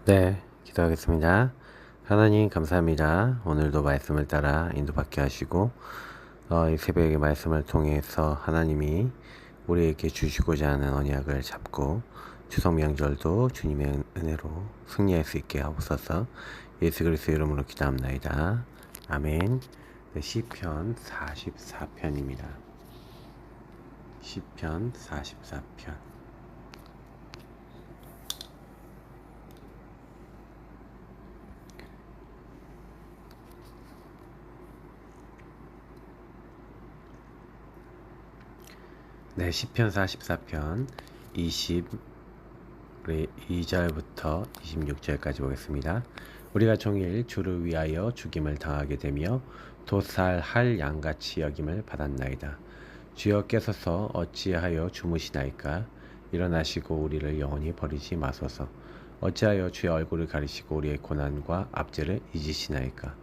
네, 기도하겠습니다. 하나님 감사합니다. 오늘도 말씀을 따라 인도받게 하시고 이 새벽의 말씀을 통해서 하나님이 우리에게 주시고자 하는 언약을 잡고 추석 명절도 주님의 은혜로 승리할 수 있게 하옵소서. 예수 그리스도 이름으로 기도합나이다. 아멘. 네, 시편 44편입니다. 시편 44편. 네, 시편 44편 22절부터 26절까지 보겠습니다. 우리가 종일 주를 위하여 죽임을 당하게 되며 도살할 양같이 여김을 받았나이다. 주여 깨소서 어찌하여 주무시나이까? 일어나시고 우리를 영원히 버리지 마소서. 어찌하여 주의 얼굴을 가리시고 우리의 고난과 압제를 잊으시나이까?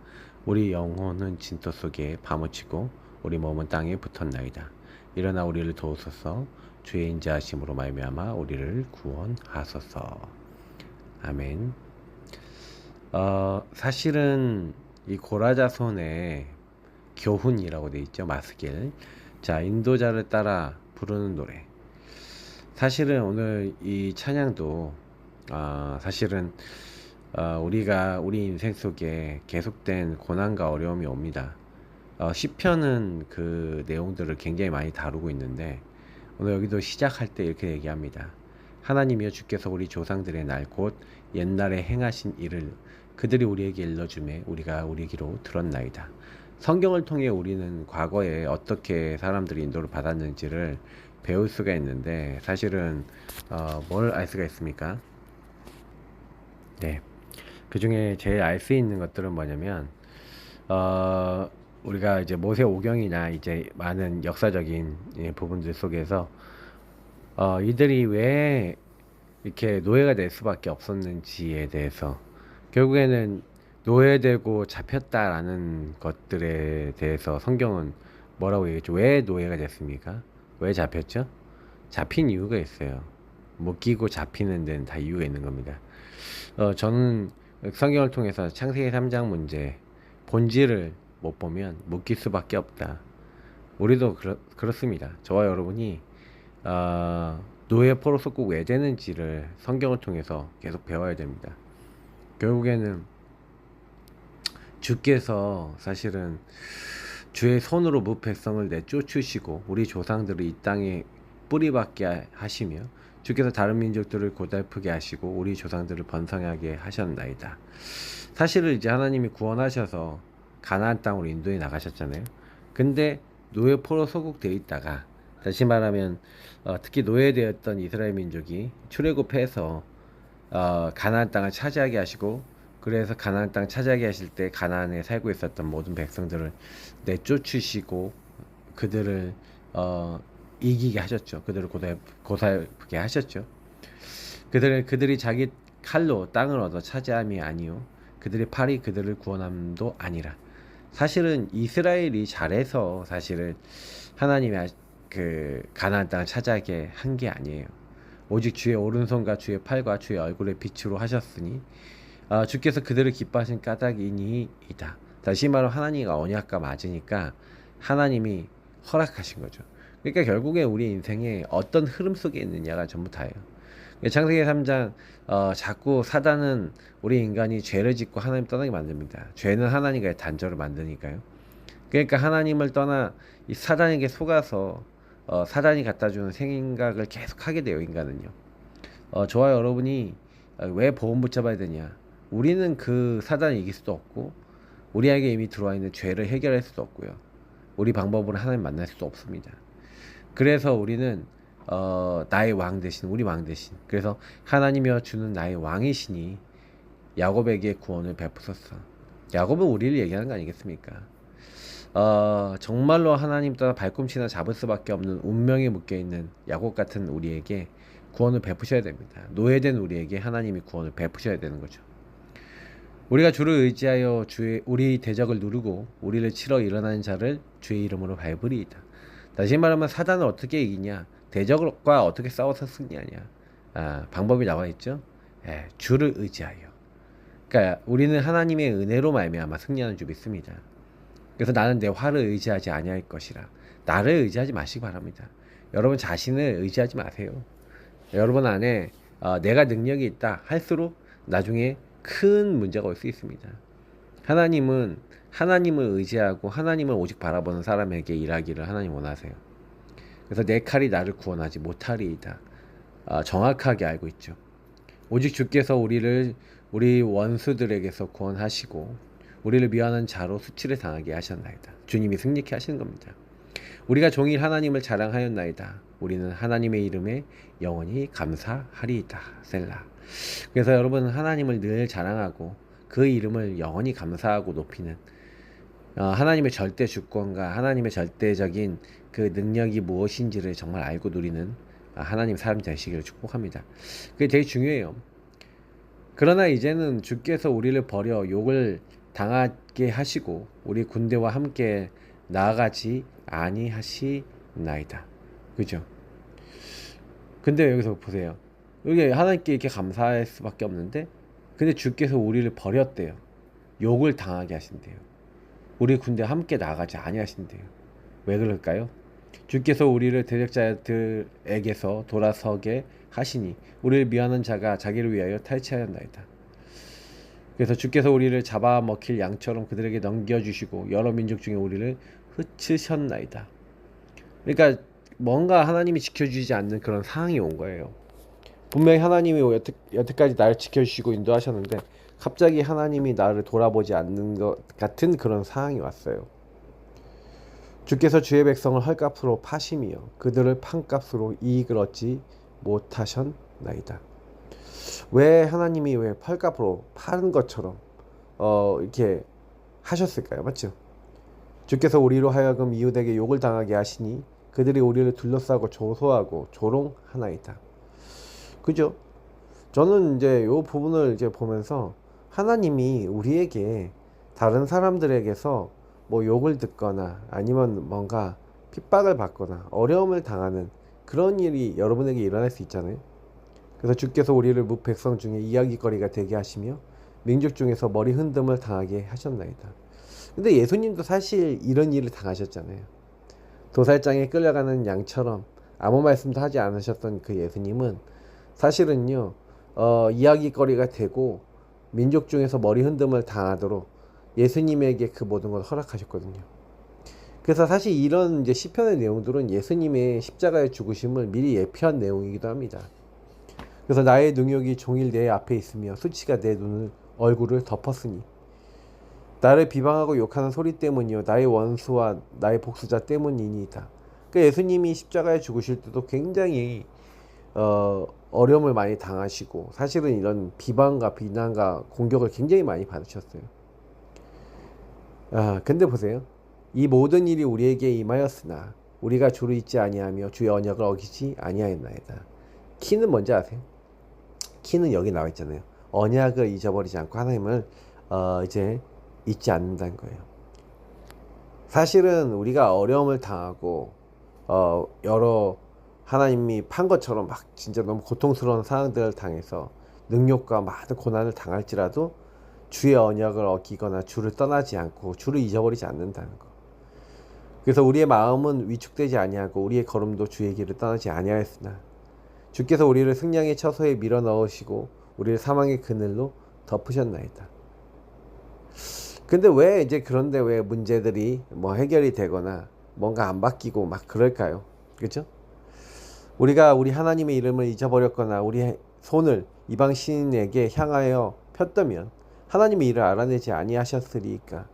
우리 영혼은 진토 속에 파묻히고 우리 몸은 땅에 붙었나이다. 일어나 우리를 도우소서. 주의 인자하심으로 말미암아 우리를 구원하소서. 아멘. 사실은 이 고라자손의 교훈이라고 되어 있죠. 마스길. 자, 인도자를 따라 부르는 노래. 사실은 오늘 이 찬양도 사실은 우리가 우리 인생 속에 계속된 고난과 어려움이 옵니다. 시편은 그 내용들을 굉장히 많이 다루고 있는데 오늘 여기도 시작할 때 이렇게 얘기합니다. 하나님이여 주께서 우리 조상들의 날 곧 옛날에 행하신 일을 그들이 우리에게 일러주매 우리가 우리 귀로 들었나이다. 성경을 통해 우리는 과거에 어떻게 사람들이 인도를 받았는지를 배울 수가 있는데 사실은 뭘 알 수가 있습니까? 네, 그 중에 제일 알 수 있는 것들은 뭐냐면 우리가 이제 모세오경이나 이제 많은 역사적인 부분들 속에서 이들이 왜 이렇게 노예가 될 수밖에 없었는지에 대해서 결국에는 노예되고 잡혔다라는 것들에 대해서 성경은 뭐라고 얘기했죠? 왜 노예가 됐습니까? 왜 잡혔죠? 잡힌 이유가 있어요. 묶이고 잡히는 데는 다 이유가 있는 겁니다. 저는 성경을 통해서 창세기 3장 문제 본질을 못 보면 묶일 수밖에 없다. 우리도 그렇습니다. 저와 여러분이 노예 포로서 꼭 왜 되는지를 성경을 통해서 계속 배워야 됩니다. 결국에는 주께서 사실은 주의 손으로 무백성을 내쫓으시고 우리 조상들을 이 땅에 뿌리박게 하시며 주께서 다른 민족들을 고달프게 하시고 우리 조상들을 번성하게 하셨나이다. 사실은 이제 하나님이 구원하셔서 가나안 땅으로 인도해 나가셨잖아요. 근데 노예 포로 소국되어 있다가 다시 말하면 특히 노예되었던 이스라엘 민족이 출애굽해서 가나안 땅을 차지하게 하시고 그래서 가나안 땅 차지하게 하실 때 가나안에 살고 있었던 모든 백성들을 내쫓으시고 그들을 이기게 하셨죠. 그들을 고살프게 하셨죠. 그들이 자기 칼로 땅을 얻어 차지함이 아니요 그들의 팔이 그들을 구원함도 아니라. 사실은 이스라엘이 잘해서 사실은 하나님이 그 가나안 땅을 차지하게 한 게 아니에요. 오직 주의 오른손과 주의 팔과 주의 얼굴의 빛으로 하셨으니 주께서 그들을 기뻐하신 까닭이니이다. 다시 말하면 하나님과 언약과 맞으니까 하나님이 허락하신 거죠. 그러니까 결국에 우리 인생에 어떤 흐름 속에 있느냐가 전부 다예요. 창세기 3장 자꾸 사단은 우리 인간이 죄를 짓고 하나님 떠나게 만듭니다. 죄는 하나님과의 단절을 만드니까요. 그러니까 하나님을 떠나 이 사단에게 속아서 사단이 갖다주는 생각을 계속 하게 돼요. 인간은요. 저와 여러분이 왜 보험 붙잡아야 되냐. 우리는 그 사단을 이길 수도 없고 우리에게 이미 들어와 있는 죄를 해결할 수도 없고요. 우리 방법으로 하나님 만날 수도 없습니다. 그래서 우리는 나의 왕 대신 우리 왕 대신 그래서 하나님이여 주는 나의 왕이시니 야곱에게 구원을 베푸소서. 야곱은 우리를 얘기하는 거 아니겠습니까? 정말로 하나님 따라 발꿈치나 잡을 수밖에 없는 운명에 묶여있는 야곱 같은 우리에게 구원을 베푸셔야 됩니다. 노예된 우리에게 하나님이 구원을 베푸셔야 되는 거죠. 우리가 주를 의지하여 우리 대적을 누르고 우리를 치러 일어나는 자를 주의 이름으로 밟으리이다. 다시 말하면 사단을 어떻게 이기냐, 대적과 어떻게 싸워서 승리하냐, 방법이 나와 있죠. 주를 의지하여 그러니까 우리는 하나님의 은혜로 말미암아 승리하는 줄 믿습니다. 그래서 나는 내 화를 의지하지 아니할 것이라. 나를 의지하지 마시기 바랍니다. 여러분 자신을 의지하지 마세요. 여러분 안에 내가 능력이 있다 할수록 나중에 큰 문제가 올 수 있습니다. 하나님은 하나님을 의지하고 하나님을 오직 바라보는 사람에게 일하기를 하나님 원하세요. 그래서 내 칼이 나를 구원하지 못하리이다. 정확하게 알고 있죠. 오직 주께서 우리 원수들에게서 구원하시고 우리를 미워하는 자로 수치를 당하게 하셨나이다. 주님이 승리케 하시는 겁니다. 우리가 종일 하나님을 자랑하였나이다. 우리는 하나님의 이름에 영원히 감사하리이다. 셀라. 그래서 여러분 하나님을 늘 자랑하고 그 이름을 영원히 감사하고 높이는 하나님의 절대 주권과 하나님의 절대적인 그 능력이 무엇인지를 정말 알고 누리는 하나님 사람 되시기를 축복합니다. 그게 되게 중요해요. 그러나 이제는 주께서 우리를 버려 욕을 당하게 하시고 우리 군대와 함께 나아가지 아니하시나이다. 그죠? 근데 여기서 보세요. 여기 하나님께 이렇게 감사할 수밖에 없는데 근데 주께서 우리를 버렸대요. 욕을 당하게 하신대요. 우리 군대와 함께 나아가지 아니하신대요. 왜 그럴까요? 주께서 우리를 대적자들에게서 돌아서게 하시니 우리를 미워하는 자가 자기를 위하여 탈취하였나이다. 그래서 주께서 우리를 잡아먹힐 양처럼 그들에게 넘겨주시고 여러 민족 중에 우리를 흩으셨나이다. 그러니까 뭔가 하나님이 지켜주지 않는 그런 상황이 온 거예요. 분명히 하나님이 여태까지 나를 지켜주시고 인도하셨는데 갑자기 하나님이 나를 돌아보지 않는 것 같은 그런 상황이 왔어요. 주께서 주의 백성을 헐값으로 파심이여 그들을 판값으로 이익을 얻지 못하셨나이다. 왜 하나님이 왜 헐값으로 파는 것처럼 이렇게 하셨을까요? 맞죠? 주께서 우리로 하여금 이웃에게 욕을 당하게 하시니 그들이 우리를 둘러싸고 조소하고 조롱하나이다. 그죠? 저는 이제 이 부분을 이제 보면서 하나님이 우리에게 다른 사람들에게서 뭐 욕을 듣거나 아니면 뭔가 핍박을 받거나 어려움을 당하는 그런 일이 여러분에게 일어날 수 있잖아요. 그래서 주께서 우리를 뭇 백성 중에 이야기거리가 되게 하시며 민족 중에서 머리 흔듦을 당하게 하셨나이다. 근데 예수님도 사실 이런 일을 당하셨잖아요. 도살장에 끌려가는 양처럼 아무 말씀도 하지 않으셨던 그 예수님은 사실은요 이야기거리가 되고 민족 중에서 머리 흔듦을 당하도록 예수님에게 그 모든 걸 허락하셨거든요. 그래서 사실 이런 이제 시편의 내용들은 예수님의 십자가의 죽으심을 미리 예표한 내용이기도 합니다. 그래서 나의 능욕이 종일 내 앞에 있으며 수치가 내 얼굴을 덮었으니 나를 비방하고 욕하는 소리 때문이요 나의 원수와 나의 복수자 때문이니이다. 그러니까 예수님이 십자가에 죽으실 때도 굉장히 어려움을 많이 당하시고 사실은 이런 비방과 비난과 공격을 굉장히 많이 받으셨어요. 근데 보세요. 이 모든 일이 우리에게 임하였으나 우리가 주를 잊지 아니하며 주의 언약을 어기지 아니하였나이다. 키는 뭔지 아세요? 키는 여기 나와 있잖아요. 언약을 잊어버리지 않고 하나님을 이제 잊지 않는다는 거예요. 사실은 우리가 어려움을 당하고 여러 하나님이 판 것처럼 막 진짜 너무 고통스러운 상황들을 당해서 능욕과 많은 고난을 당할지라도 주의 언약을 어기거나 주를 떠나지 않고 주를 잊어버리지 않는다는 거. 그래서 우리의 마음은 위축되지 아니하고 우리의 걸음도 주의 길을 떠나지 아니하였으나 주께서 우리를 승량의 처소에 밀어 넣으시고 우리를 사망의 그늘로 덮으셨나이다. 근데 왜 이제 그런데 왜 문제들이 뭐 해결이 되거나 뭔가 안 바뀌고 막 그럴까요? 그렇죠? 우리가 우리 하나님의 이름을 잊어버렸거나 우리 손을 이방 신에게 향하여 폈다면 하나님의 일을 알아내지 아니하셨으리까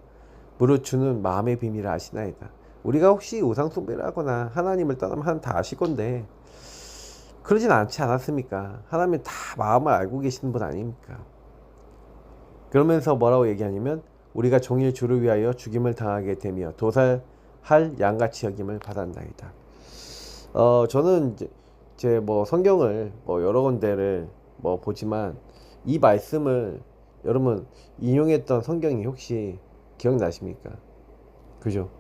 무릇 주는 마음의 비밀을 아시나이다. 우리가 혹시 우상 숭배를 하거나 하나님을 떠나면 하나님 다 아실 건데 그러진 않지 않았습니까? 하나님은 다 마음을 알고 계시는 분 아닙니까? 그러면서 뭐라고 얘기하냐면 우리가 종일 주를 위하여 죽임을 당하게 되며 도살할 양같이 여김을 받았나이다. 저는 이제 뭐 성경을 뭐 여러 군데를 뭐 보지만 이 말씀을 여러분 인용했던 성경이 혹시 기억나십니까? 그죠?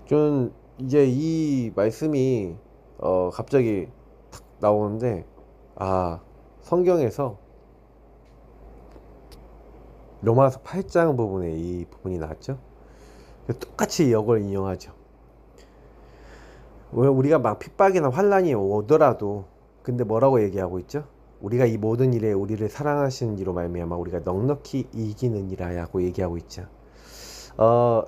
저는 이제 이 말씀이 갑자기 탁 나오는데 성경에서 로마서 8장 부분에 이 부분이 나왔죠. 똑같이 이걸 인용하죠. 왜 우리가 막 핍박이나 환란이 오더라도 근데 뭐라고 얘기하고 있죠? 우리가 이 모든 일에 우리를 사랑하시는 이로 말미암아 우리가 넉넉히 이기느니라고 얘기하고 있죠.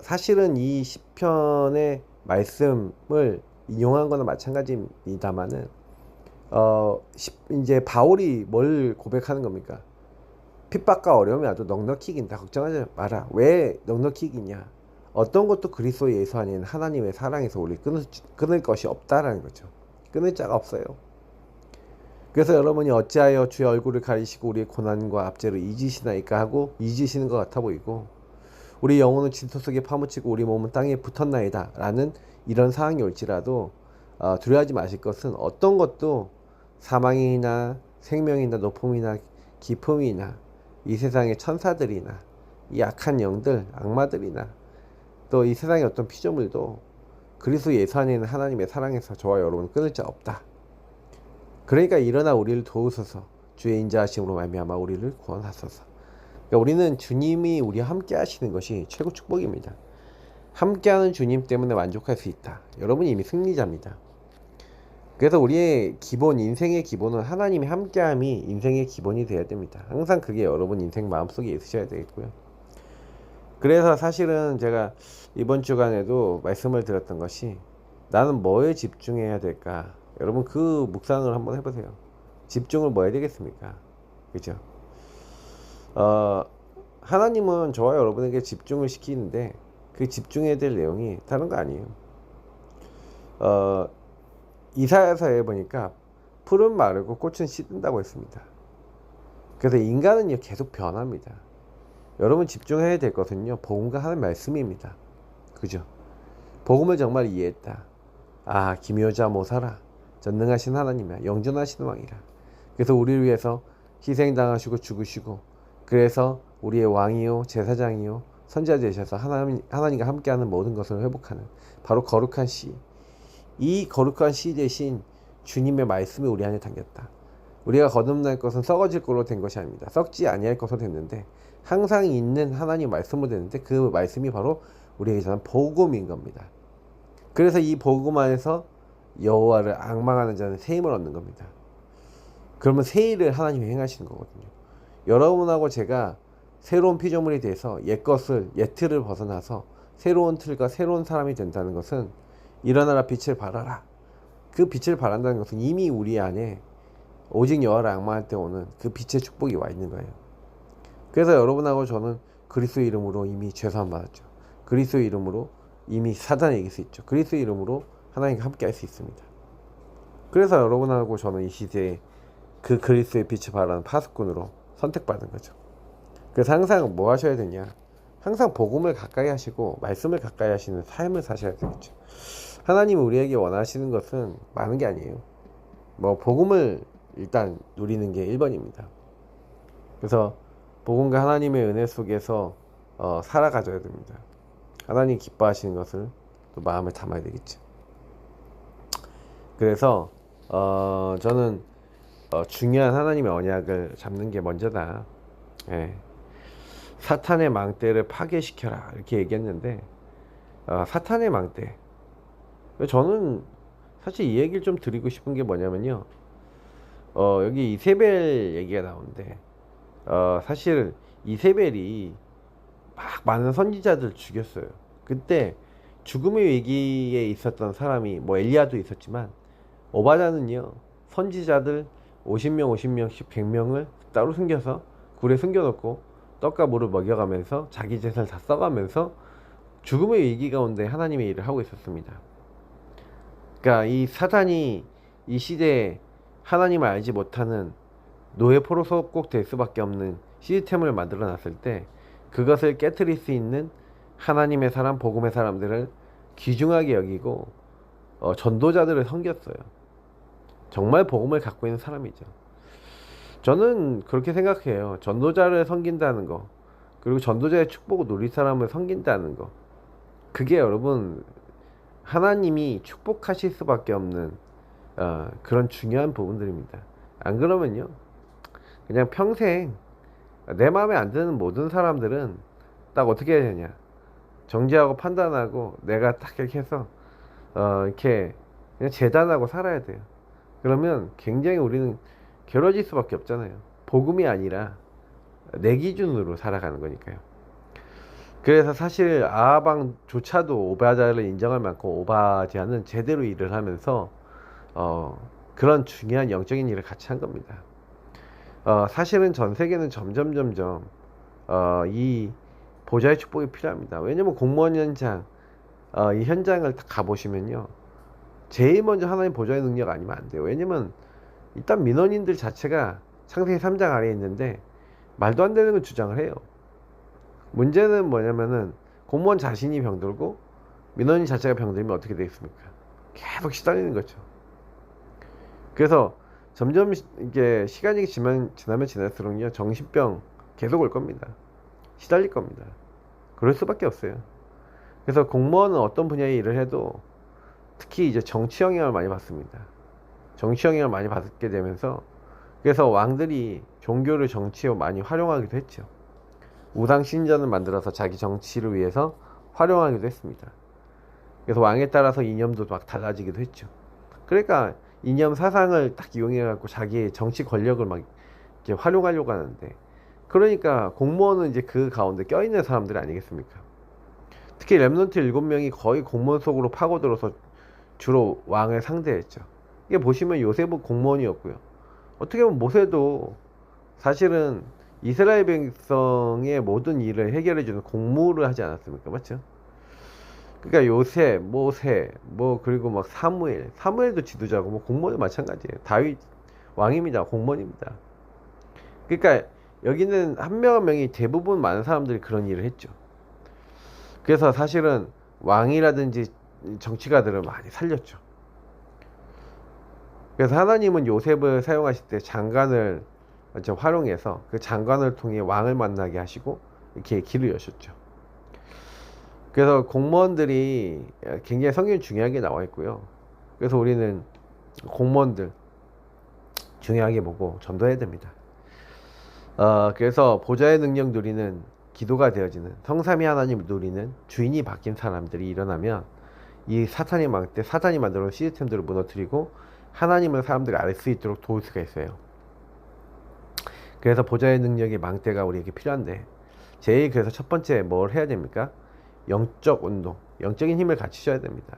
사실은 이 시편의 말씀을 인용한 거는 마찬가지입니다만은 이제 바울이 뭘 고백하는 겁니까? 핍박과 어려움이 와도 넉넉히 이긴다. 걱정하지 마라. 왜 넉넉히 이기냐? 어떤 것도 그리스도 예수 안에는 하나님의 사랑에서 우리 끊을 것이 없다라는 거죠. 끊을 자가 없어요. 그래서 여러분이 어찌하여 주의 얼굴을 가리시고 우리의 고난과 압제를 잊으시나이까 하고 잊으시는 것 같아 보이고, 우리 영혼은 진토 속에 파묻히고 우리 몸은 땅에 붙었나이다 라는 이런 상황이 올지라도 두려워하지 마실 것은 어떤 것도 사망이나 생명이나 높음이나 깊음이나 이 세상의 천사들이나 이 악한 영들, 악마들이나 또 이 세상의 어떤 피조물도 그리스도 예수 안에 있는 하나님의 사랑에서 저와 여러분 끊을 자 없다. 그러니까 일어나 우리를 도우소서, 주의 인자하심으로 말미암아 우리를 구원하소서. 그러니까 우리는 주님이 우리와 함께 하시는 것이 최고 축복입니다. 함께하는 주님 때문에 만족할 수 있다. 여러분이 이미 승리자입니다. 그래서 우리의 기본, 인생의 기본은 하나님이 함께함이 인생의 기본이 되어야 됩니다. 항상 그게 여러분 인생 마음속에 있으셔야 되겠고요. 그래서 사실은 제가 이번 주간에도 말씀을 드렸던 것이, 나는 뭐에 집중해야 될까? 여러분 그 묵상을 한번 해보세요. 집중을 뭐 해야 되겠습니까? 그죠? 하나님은 저와 여러분에게 집중을 시키는데 그 집중해야 될 내용이 다른 거 아니에요. 이사야서에 보니까 풀은 마르고 꽃은 시든다고 했습니다. 그래서 인간은 계속 변합니다. 여러분 집중해야 될 것은요, 복음과 하나님 말씀입니다. 그죠? 복음을 정말 이해했다. 아, 기묘자 모사라. 전능하신 하나님이야. 영존하신 왕이라. 그래서 우리를 위해서 희생당하시고 죽으시고, 그래서 우리의 왕이요 제사장이요 선지자 되셔서 하나님과 함께하는 모든 것을 회복하는 바로 거룩한 씨, 이 거룩한 씨 대신 주님의 말씀이 우리 안에 담겼다. 우리가 거듭날 것은 썩어질 걸로 된 것이 아닙니다. 썩지 아니할 것으로 됐는데 항상 있는 하나님 말씀으로 됐는데 그 말씀이 바로 우리에게 전한 복음인 겁니다. 그래서 이 복음 안에서 여호와를 앙망하는 자는 새 힘을 얻는 겁니다. 그러면 새 일을 하나님이 행하시는 거거든요. 여러분하고 제가 새로운 피조물이 돼서 옛 틀을 벗어나서 새로운 틀과 새로운 사람이 된다는 것은, 일어나라 빛을 발하라. 그 빛을 발한다는 것은 이미 우리 안에 오직 여호와를 앙망할 때 오는 그 빛의 축복이 와 있는 거예요. 그래서 여러분하고 저는 그리스도 이름으로 이미 죄사함 받았죠. 그리스도 이름으로 이미 사단에 이길 수 있죠. 그리스도 이름으로 하나님과 함께 할 수 있습니다. 그래서 여러분하고 저는 이 시대에 그 그리스도의 빛을 발하는 파수꾼으로 선택받은 거죠. 그래서 항상 뭐 하셔야 되냐? 항상 복음을 가까이 하시고 말씀을 가까이 하시는 삶을 사셔야 되겠죠. 하나님이 우리에게 원하시는 것은 많은 게 아니에요. 뭐 복음을 일단 누리는 게 1번입니다. 그래서 복음과 하나님의 은혜 속에서 살아가줘야 됩니다. 하나님 기뻐하시는 것을 또 마음에 담아야 되겠죠. 그래서 저는 중요한 하나님의 언약을 잡는 게 먼저다. 예. 사탄의 망대를 파괴시켜라 이렇게 얘기했는데, 사탄의 망대, 저는 사실 이 얘기를 좀 드리고 싶은 게 뭐냐면요, 여기 이세벨 얘기가 나오는데, 사실 이세벨이 막 많은 선지자들 죽였어요. 그때 죽음의 위기에 있었던 사람이 뭐 엘리야도 있었지만, 오바댜는요 선지자들 50명씩 100명을 따로 숨겨서 굴에 숨겨놓고 떡과 물을 먹여가면서 자기 재산을 다 써가면서 죽음의 위기 가운데 하나님의 일을 하고 있었습니다. 그러니까 이 사단이 이 시대에 하나님을 알지 못하는 노예 포로 속국될 수밖에 없는 시스템을 만들어 놨을 때, 그것을 깨트릴 수 있는 하나님의 사람, 복음의 사람들을 귀중하게 여기고 전도자들을 섬겼어요. 정말 복음을 갖고 있는 사람이죠. 저는 그렇게 생각해요. 전도자를 섬긴다는 거, 그리고 전도자의 축복을 누릴 사람을 섬긴다는 거, 그게 여러분 하나님이 축복하실 수밖에 없는 그런 중요한 부분들입니다. 안 그러면요 그냥 평생 내 마음에 안 드는 모든 사람들은 딱 어떻게 해야 되냐, 정지하고 판단하고 내가 딱 이렇게 해서 이렇게 그냥 재단하고 살아야 돼요. 그러면 굉장히 우리는 괴로워질 수밖에 없잖아요. 복음이 아니라 내 기준으로 살아가는 거니까요. 그래서 사실 아하방조차도 오바자를 인정할 만큼 오바지아는 제대로 일을 하면서 그런 중요한 영적인 일을 같이 한 겁니다. 사실은 전 세계는 점점 이 보좌의 축복이 필요합니다. 왜냐면 공무원 현장, 이 현장을 딱 가보시면요, 제일 먼저 하나님 보좌의 능력 아니면 안 돼요. 왜냐면 일단 민원인들 자체가 창세기 3장 아래에 있는데 말도 안 되는 걸 주장을 해요. 문제는 뭐냐면은 공무원 자신이 병들고 민원인 자체가 병들면 어떻게 되겠습니까? 계속 시달리는 거죠. 그래서 점점 이게 시간이 지나면 지날수록요, 정신병 계속 올 겁니다. 시달릴 겁니다. 그럴 수밖에 없어요. 그래서 공무원은 어떤 분야의 일을 해도 특히 이제 정치 영향을 많이 받습니다. 정치 영향을 많이 받게 되면서, 그래서 왕들이 종교를 정치에 많이 활용하기도 했죠. 우상 신전을 만들어서 자기 정치를 위해서 활용하기도 했습니다. 그래서 왕에 따라서 이념도 막 달라지기도 했죠. 그러니까 이념 사상을 딱 이용해갖고 자기의 정치 권력을 막 이렇게 활용하려고 하는데, 그러니까 공무원은 이제 그 가운데 껴있는 사람들이 아니겠습니까? 특히 렘넌트 7명이 거의 공무원 속으로 파고들어서 주로 왕을 상대했죠. 이게 보시면 요셉은 공무원이었고요. 어떻게 보면 모세도 사실은 이스라엘 백성의 모든 일을 해결해주는 공무를 하지 않았습니까? 맞죠? 그러니까 요셉, 모세, 그리고 막 사무엘도 지도자고, 공무원도 마찬가지예요. 다윗 왕입니다. 공무원입니다. 그러니까 여기는 한 명 한 명이, 대부분 많은 사람들이 그런 일을 했죠. 그래서 사실은 왕이라든지 정치가들을 많이 살렸죠. 그래서 하나님은 요셉을 사용하실 때 장관을 활용해서 그 장관을 통해 왕을 만나게 하시고 이렇게 길을 여셨죠. 그래서 공무원들이 굉장히 성경이 중요하게 나와 있고요. 그래서 우리는 공무원들 중요하게 보고 전도해야 됩니다. 그래서 보좌의 능력 누리는, 기도가 되어지는, 성삼위 하나님을 누리는 주인이 바뀐 사람들이 일어나면 이 사탄의 망대, 사탄이 만들어 놓은 시스템들을 무너뜨리고 하나님을 사람들이 알 수 있도록 도울 수가 있어요. 그래서 보좌의 능력의 망대가 우리에게 필요한데, 제일 그래서 첫 번째 뭘 해야 됩니까? 영적 운동, 영적인 힘을 갖추셔야 됩니다.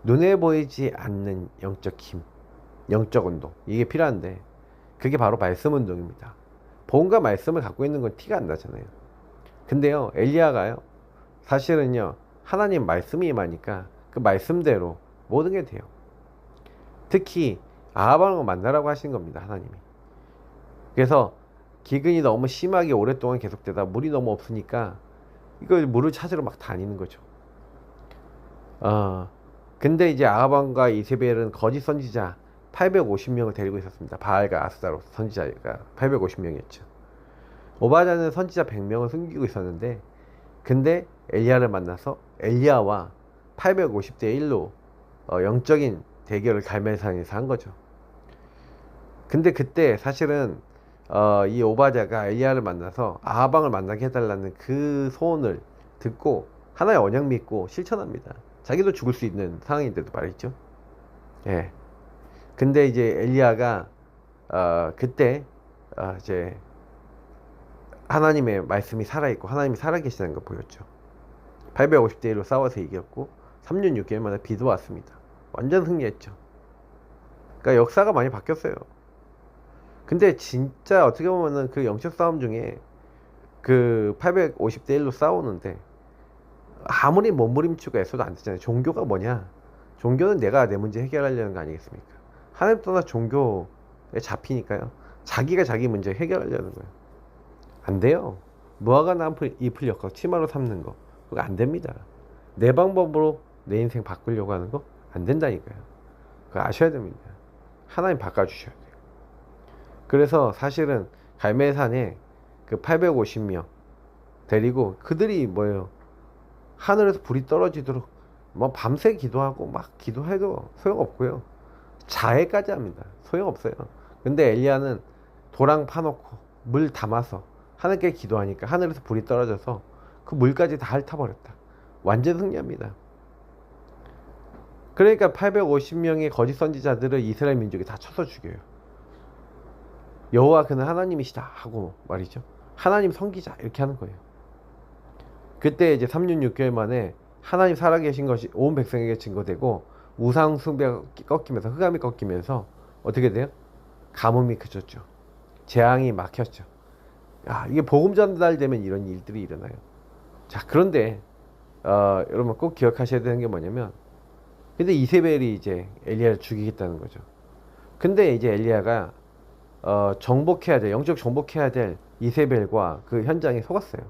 눈에 보이지 않는 영적 힘, 영적 운동, 이게 필요한데, 그게 바로 말씀 운동입니다. 복음과 말씀을 갖고 있는 건 티가 안 나잖아요. 근데요, 엘리야가요, 사실은요, 하나님 말씀이 임하니까 그 말씀대로 모든 게 돼요. 특히 아하방을 만나라고 하신 겁니다, 하나님이. 그래서 기근이 너무 심하게 오랫동안 계속되다 물이 너무 없으니까 이걸 물을 찾으러 막 다니는 거죠. 근데 이제 아하방과 이세벨은 거짓 선지자 850명을 데리고 있었습니다. 바알과 아스다로 선지자가 850명이었죠. 오바자는 선지자 100명을 숨기고 있었는데, 근데 엘리야를 만나서 엘리야와 850대 1로 영적인 대결을 갈멜산에서 한 거죠. 근데 그때 사실은 이 오바자가 엘리야를 만나서 아하방을 만나게 해달라는 그 소원을 듣고 하나의 언약 믿고 실천합니다. 자기도 죽을 수 있는 상황인데도 말이죠. 예. 근데 이제 엘리야가 그때 이제 하나님의 말씀이 살아있고 하나님이 살아계시다는 걸 보였죠. 850대 1로 싸워서 이겼고 3년 6개월 만에 비도 왔습니다. 완전 승리했죠. 그러니까 역사가 많이 바뀌었어요. 근데 진짜 어떻게 보면은 그 영적 싸움 중에 그 850대 1로 싸우는데 아무리 몸부림치고 애써도 안 되잖아요. 종교가 뭐냐? 종교는 내가 내 문제 해결하려는 거 아니겠습니까? 하나님 떠나 종교에 잡히니까요. 자기가 자기 문제 해결하려는 거예요. 안 돼요. 무화과 나무 잎을 엮어 치마로 삼는 거, 그거 안 됩니다. 내 방법으로 내 인생 바꾸려고 하는 거 안 된다니까요. 그거 아셔야 됩니다. 하나님 바꿔주셔야 돼요. 그래서 사실은 갈멜산에 그 850명 데리고, 그들이 뭐예요? 하늘에서 불이 떨어지도록 뭐 밤새 기도하고 막 기도해도 소용없고요. 자해까지 합니다. 소용없어요. 근데 엘리야는 도랑 파놓고 물 담아서 하나님께 기도하니까 하늘에서 불이 떨어져서 그 물까지 다 핥아버렸다. 완전 승리합니다. 그러니까 850명의 거짓 선지자들을 이스라엘 민족이 다 쳐서 죽여요. 여호와 그는 하나님이시다 하고 말이죠. 하나님 섬기자 이렇게 하는 거예요. 그때 이제 3년 6개월 만에 하나님 살아계신 것이 온 백성에게 증거되고 우상 숭배가 꺾이면서 흑암이 꺾이면서 어떻게 돼요? 가뭄이 그쳤죠. 재앙이 막혔죠. 야, 이게 복음 전달되면 이런 일들이 일어나요. 자, 그런데 여러분 꼭 기억하셔야 되는 게 뭐냐면, 근데 이세벨이 이제 엘리야를 죽이겠다는 거죠. 근데 이제 엘리야가 정복해야 될, 영적 정복해야 될 이세벨과 그 현장에 속았어요.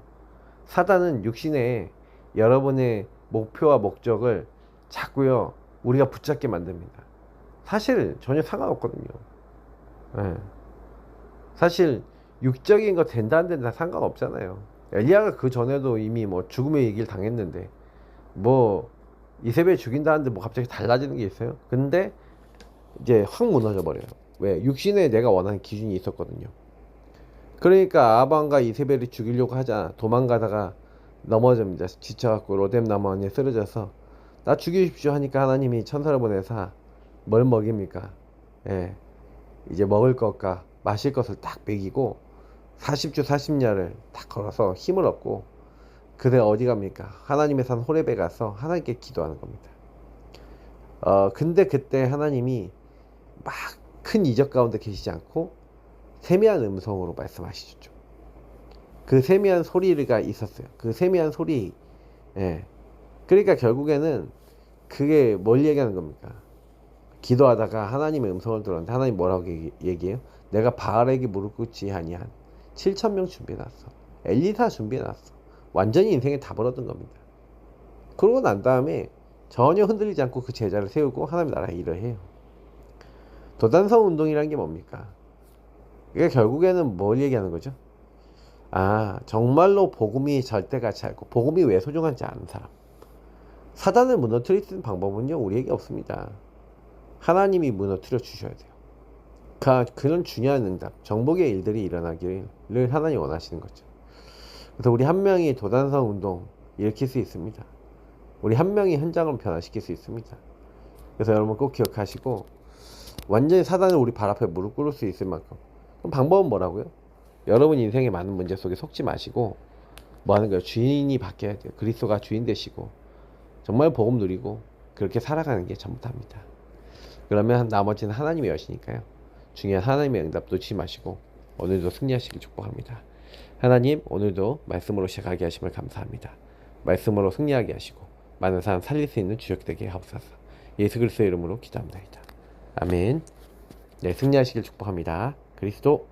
사단은 육신에 여러분의 목표와 목적을 자꾸요 우리가 붙잡게 만듭니다. 사실 전혀 상관없거든요. 네. 사실 육적인 거 된다 안 된다 상관없잖아요. 엘리야가 그 전에도 이미 뭐 죽음의 얘기를 당했는데 뭐 이세벨 죽인다는데 뭐 갑자기 달라지는 게 있어요? 근데 이제 확 무너져 버려요. 왜? 육신에 내가 원하는 기준이 있었거든요. 그러니까 아방과 이세벨이 죽이려고 하자 도망가다가 넘어집니다. 지쳐갖고 로뎀 나무 안에 쓰러져서 나 죽이십시오 하니까 하나님이 천사를 보내서 뭘 먹입니까? 예, 이제 먹을 것과 마실 것을 딱 먹이고 40주 40야를 딱 걸어서 힘을 얻고 그대 어디 갑니까? 하나님의 산 호렙에 가서 하나님께 기도하는 겁니다. 근데 그때 하나님이 막 큰 이적 가운데 계시지 않고 세미한 음성으로 말씀하시죠. 그 세미한 소리가 있었어요. 그 세미한 소리. 예. 그러니까 결국에는 그게 뭘 얘기하는 겁니까? 기도하다가 하나님의 음성을 들었는데 하나님 뭐라고 얘기해요? 내가 바알에게 무릎 꿇지 아니한 7,000명 준비해놨어. 엘리사 준비해놨어. 완전히 인생에 다 벌어든 겁니다. 그러고 난 다음에 전혀 흔들리지 않고 그 제자를 세우고 하나님의 나라의 일을 해요. 도단성 운동이라는 게 뭡니까? 이게 결국에는 뭘 얘기하는 거죠? 아, 정말로 복음이 절대가치 않고 복음이 왜 소중한지 아는 사람. 사단을 무너뜨릴 수 있는 방법은요 우리에게 없습니다. 하나님이 무너뜨려 주셔야 돼요. 그런 중요한 응답, 정복의 일들이 일어나기를 하나님 원하시는 거죠. 그래서 우리 한 명이 도단성 운동 일으킬 수 있습니다. 우리 한 명이 현장을 변화시킬 수 있습니다. 그래서 여러분 꼭 기억하시고 완전히 사단을 우리 발 앞에 무릎 꿇을 수 있을 만큼. 그럼 방법은 뭐라고요? 여러분 인생의 많은 문제 속에 속지 마시고 뭐 하는 거예요? 주인이 바뀌어야 돼요. 그리스도가 주인 되시고 정말 복음 누리고 그렇게 살아가는 게 전부답니다. 그러면 나머지는 하나님의 여시니까요. 중요한 하나님의 응답 놓치지 마시고 오늘도 승리하시길 축복합니다. 하나님 오늘도 말씀으로 시작하게 하심을 감사합니다. 말씀으로 승리하게 하시고 많은 사람 살릴 수 있는 주역 되게 하옵소서. 예수 그리스도의 이름으로 기도합니다. 아멘. 네, 승리하시길 축복합니다. 그리스도